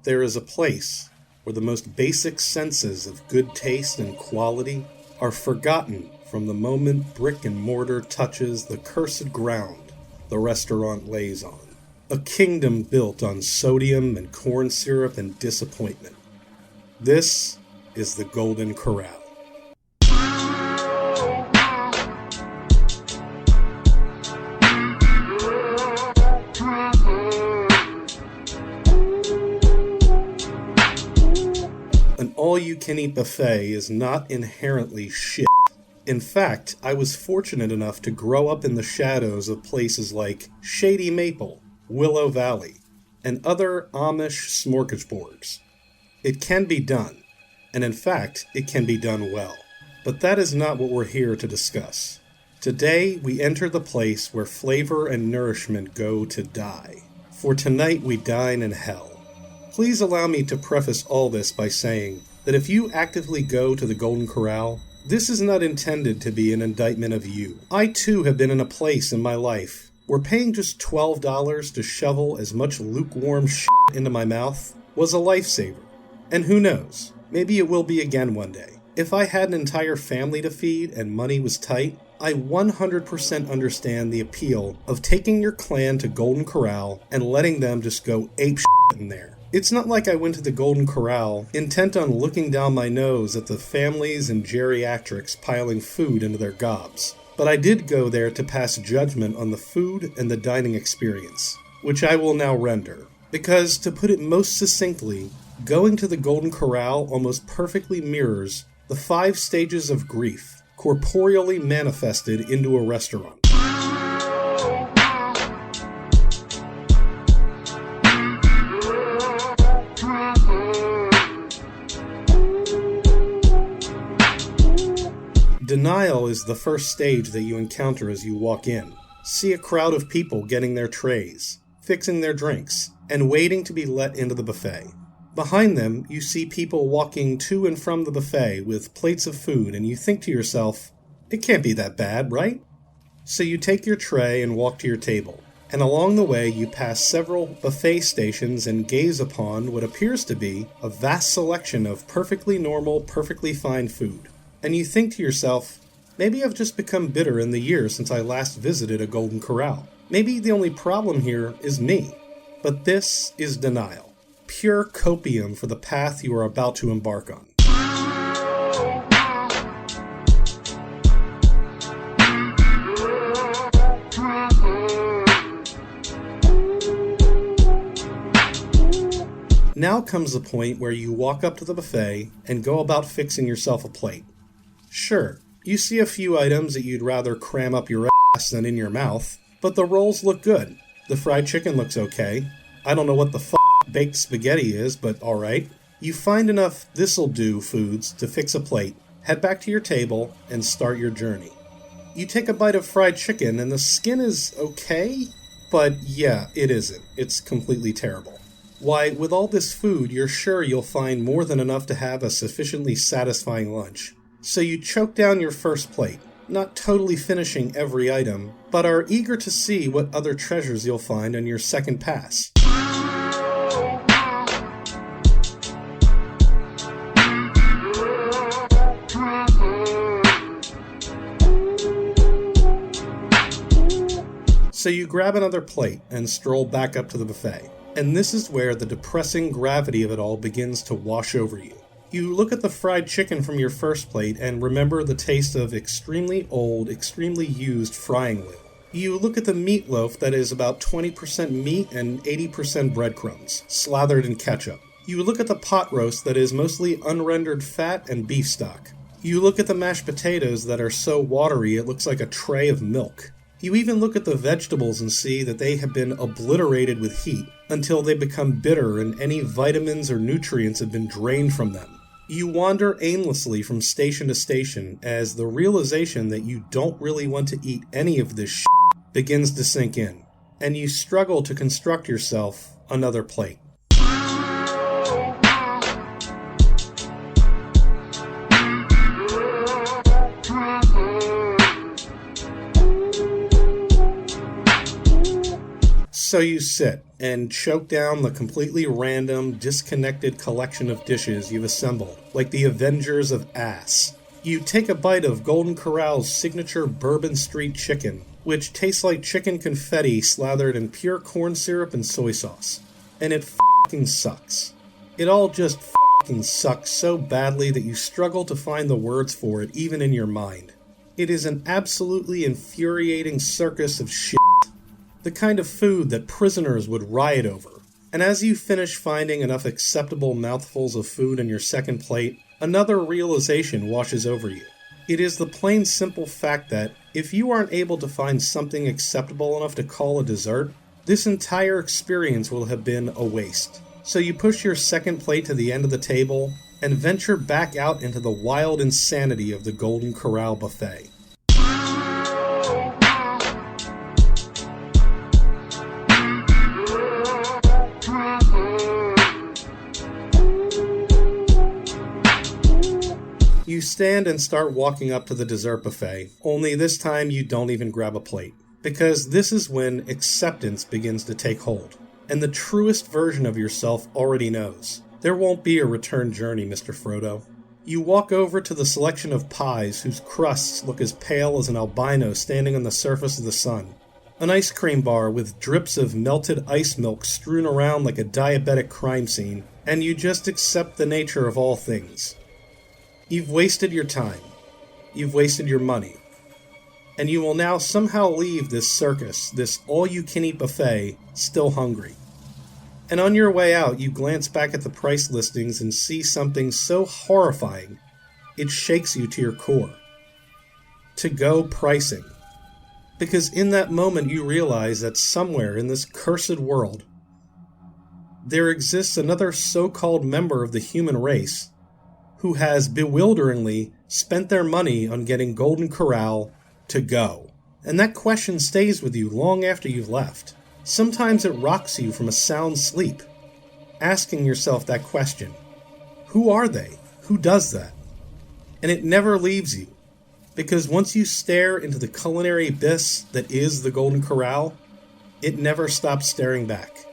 There is a place where the most basic senses of good taste and quality are forgotten from the moment brick and mortar touches the cursed ground the restaurant lays on. A kingdom built on sodium and corn syrup and disappointment. This is the Golden Corral. An all-you-can-eat buffet is not inherently shit. In fact, I was fortunate enough to grow up in the shadows of places like Shady Maple, Willow Valley, and other Amish smorgasbords. It can be done, and in fact, it can be done well. But that is not what we're here to discuss. Today, we enter the place where flavor and nourishment go to die. For tonight, we dine in hell. Please allow me to preface all this by saying that if you actively go to the Golden Corral, this is not intended to be an indictment of you. I too have been in a place in my life where paying just $12 to shovel as much lukewarm shit into my mouth was a lifesaver. And who knows, maybe it will be again one day. If I had an entire family to feed and money was tight, I 100% understand the appeal of taking your clan to Golden Corral and letting them just go ape shit in there. It's not like I went to the Golden Corral intent on looking down my nose at the families and geriatrics piling food into their gobs. But I did go there to pass judgment on the food and the dining experience, which I will now render. Because, to put it most succinctly, going to the Golden Corral almost perfectly mirrors the 5 stages of grief, corporeally manifested into a restaurant. Denial is the first stage that you encounter as you walk in. See a crowd of people getting their trays, fixing their drinks, and waiting to be let into the buffet. Behind them, you see people walking to and from the buffet with plates of food, and you think to yourself, it can't be that bad, right? So you take your tray and walk to your table, and along the way you pass several buffet stations and gaze upon what appears to be a vast selection of perfectly normal, perfectly fine food. And you think to yourself, maybe I've just become bitter in the years since I last visited a Golden Corral. Maybe the only problem here is me. But this is denial. Pure copium for the path you are about to embark on. Now comes the point where you walk up to the buffet and go about fixing yourself a plate. Sure, you see a few items that you'd rather cram up your ass than in your mouth, but the rolls look good. The fried chicken looks okay. I don't know what the baked spaghetti is, but alright. You find enough this'll-do foods to fix a plate, head back to your table, and start your journey. You take a bite of fried chicken and the skin is okay, but yeah, it isn't. It's completely terrible. Why, with all this food, you're sure you'll find more than enough to have a sufficiently satisfying lunch. So you choke down your first plate, not totally finishing every item, but are eager to see what other treasures you'll find on your second pass. So you grab another plate and stroll back up to the buffet. And this is where the depressing gravity of it all begins to wash over you. You look at the fried chicken from your first plate and remember the taste of extremely old, extremely used frying oil. You look at the meatloaf that is about 20% meat and 80% breadcrumbs, slathered in ketchup. You look at the pot roast that is mostly unrendered fat and beef stock. You look at the mashed potatoes that are so watery it looks like a tray of milk. You even look at the vegetables and see that they have been obliterated with heat until they become bitter and any vitamins or nutrients have been drained from them. You wander aimlessly from station to station as the realization that you don't really want to eat any of this shit begins to sink in, and you struggle to construct yourself another plate. So you sit and choke down the completely random, disconnected collection of dishes you've assembled, like the Avengers of Ass. You take a bite of Golden Corral's signature Bourbon Street chicken, which tastes like chicken confetti slathered in pure corn syrup and soy sauce. And it f***ing sucks. It all just f***ing sucks so badly that you struggle to find the words for it even in your mind. It is an absolutely infuriating circus of shit. The kind of food that prisoners would riot over. And as you finish finding enough acceptable mouthfuls of food in your second plate, another realization washes over you. It is the plain simple fact that if you aren't able to find something acceptable enough to call a dessert, this entire experience will have been a waste. So you push your second plate to the end of the table and venture back out into the wild insanity of the Golden Corral buffet. You stand and start walking up to the dessert buffet, only this time you don't even grab a plate. Because this is when acceptance begins to take hold. And the truest version of yourself already knows. There won't be a return journey, Mr. Frodo. You walk over to the selection of pies whose crusts look as pale as an albino standing on the surface of the sun. An ice cream bar with drips of melted ice milk strewn around like a diabetic crime scene, and you just accept the nature of all things. You've wasted your time. You've wasted your money. And you will now somehow leave this circus, this all-you-can-eat buffet, still hungry. And on your way out, you glance back at the price listings and see something so horrifying, it shakes you to your core. To-go pricing. Because in that moment you realize that somewhere in this cursed world, there exists another so-called member of the human race who has bewilderingly spent their money on getting Golden Corral to go. And that question stays with you long after you've left. Sometimes it rocks you from a sound sleep, asking yourself that question. Who are they? Who does that? And it never leaves you, because once you stare into the culinary abyss that is the Golden Corral, it never stops staring back.